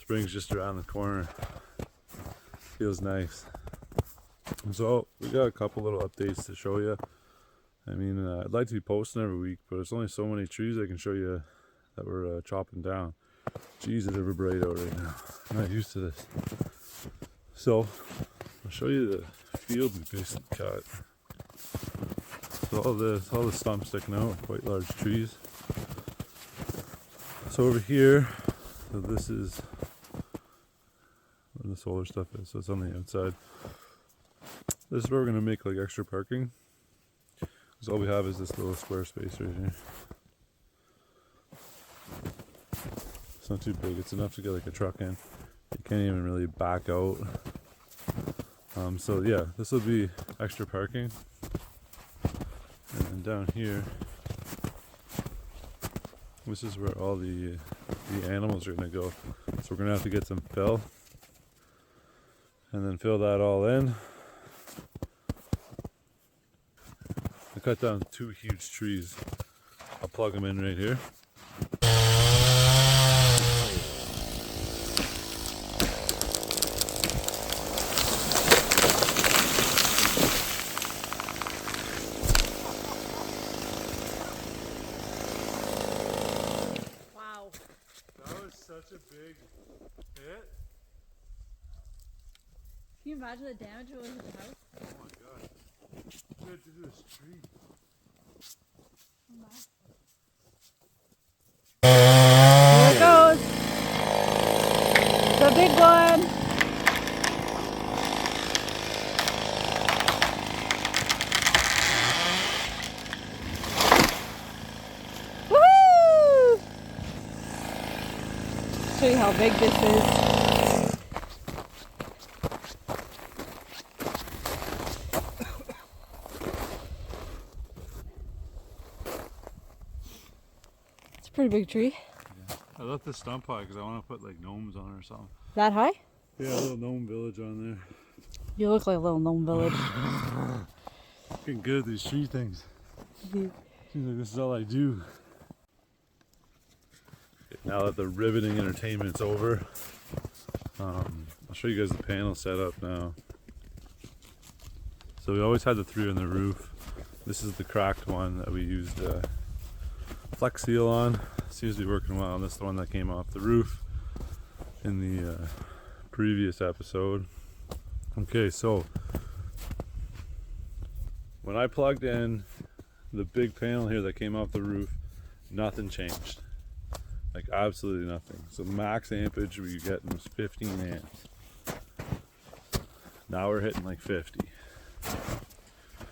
Spring's just around the corner. Feels nice. So we got a couple little updates to show you. I mean, I'd like to be posting every week, but there's only so many trees I can show you that we're chopping down. Geez, it's ever bright out right now. I'm not used to this. So I'll show you the field we basically cut. So all the stumps sticking out, quite large trees. So over here, so this is where the solar stuff is, so it's on the outside. This is where we're going to make like extra parking, because all we have is this little square space right here. It's not too big, it's enough to get like a truck in. You can't even really back out. So yeah, this will be extra parking. And then down here, this is where all the animals are going to go. So we're going to have to get some fill and then fill that all in. I cut down 2 huge trees. I'll plug them in right here. Wow. That was such a big hit. Can you imagine the damage it was to the house? Oh my god. What did it do to this tree? Here it goes. The big one. Woohoo! Show you how big this is. It's a pretty big tree. Yeah. I left the stump high because I want to put like gnomes on it or something. That high? Yeah, a little gnome village on there. You look like a little gnome village. Getting good at these tree things. Seems like this is all I do. Okay, now that the riveting entertainment's over, I'll show you guys the panel setup now. So we always had the 3 on the roof. This is the cracked one that we used Flex Seal on. Seems to be working well. This is the one that came off the roof in the previous episode. Okay, so when I plugged in the big panel here that came off the roof, nothing changed. Like absolutely nothing. So max ampage we were getting was 15 amps. Now we're hitting like 50.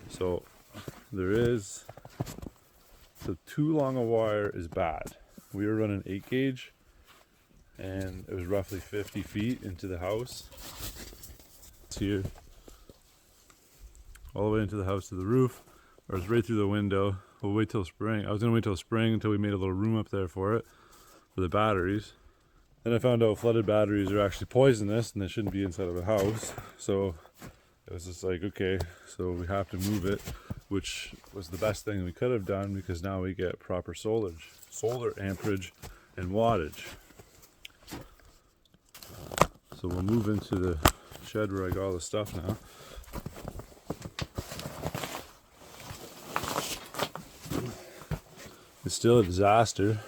So there is, so too long a wire is bad. We were running 8 gauge and it was roughly 50 feet into the house. It's here. All the way into the house to the roof, or it's right through the window. We'll wait till spring. I was gonna wait till spring until we made a little room up there for it, for the batteries. Then I found out flooded batteries are actually poisonous and they shouldn't be inside of a house. So it was just like, okay, so we have to move it, which was the best thing we could have done because now we get proper solar amperage and wattage. So we'll move into the shed where I got all the stuff now. It's still a disaster,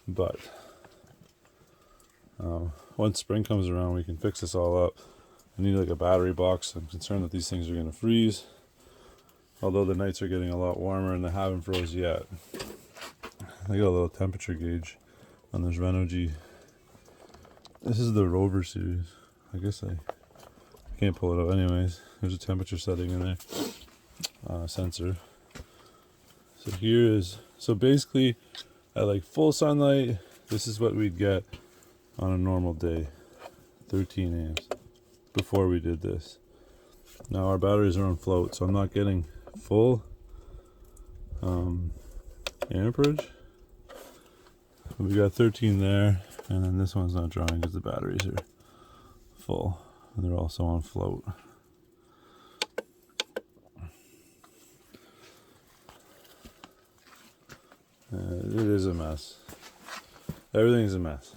but once spring comes around we can fix this all up. I need like a battery box. I'm concerned that these things are going to freeze, although the nights are getting a lot warmer and they haven't froze yet. I got a little temperature gauge on this Renogy. This is the Rover series. I guess I can't pull it up anyways. There's a temperature setting in there, sensor. So here is, so basically at like full sunlight, this is what we'd get on a normal day, 13 amps before we did this. Now our batteries are on float, so I'm not getting full amperage. We got 13 there, and then this one's not drawing because the batteries are full and they're also on float. It is a mess. Everything's a mess.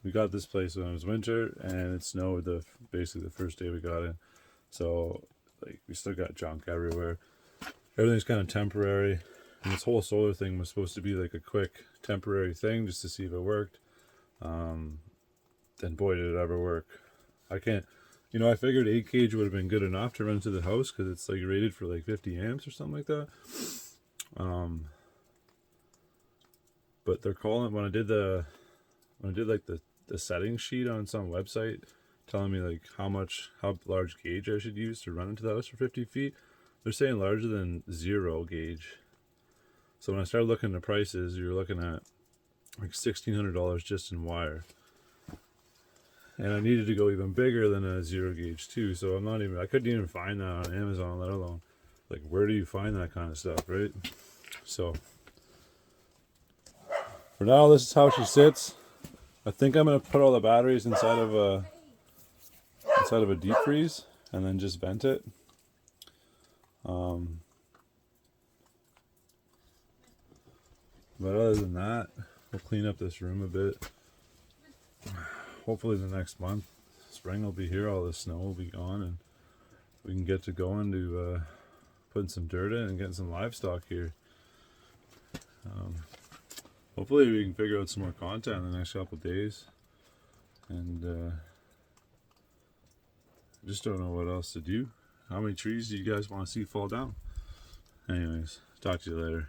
we got this place when it was winter, and it snowed basically the first day we got in. So like we still got junk everywhere. Everything's kind of temporary, and this whole solar thing was supposed to be like a quick temporary thing just to see if it worked. Then boy did it ever work. I can't, I figured 8 gauge would have been good enough to run to the house because it's like rated for like 50 amps or something like that. But they're calling when I did like the settings sheet on some website telling me like how large gauge I should use to run into the house for 50 feet. They're saying larger than 0 gauge. So when I started looking at the prices, you're looking at like $1,600 just in wire. And I needed to go even bigger than a 0 gauge too. So I couldn't even find that on Amazon, let alone like where do you find that kind of stuff, right? So for now, this is how she sits. I think I'm gonna put all the batteries inside of a deep freeze and then just vent it. But other than that, we'll clean up this room a bit. Hopefully the next month, spring will be here, all the snow will be gone, and we can get to going to putting some dirt in and getting some livestock here. Hopefully we can figure out some more content in the next couple of days. And I just don't know what else to do. How many trees do you guys want to see fall down? Anyways, talk to you later.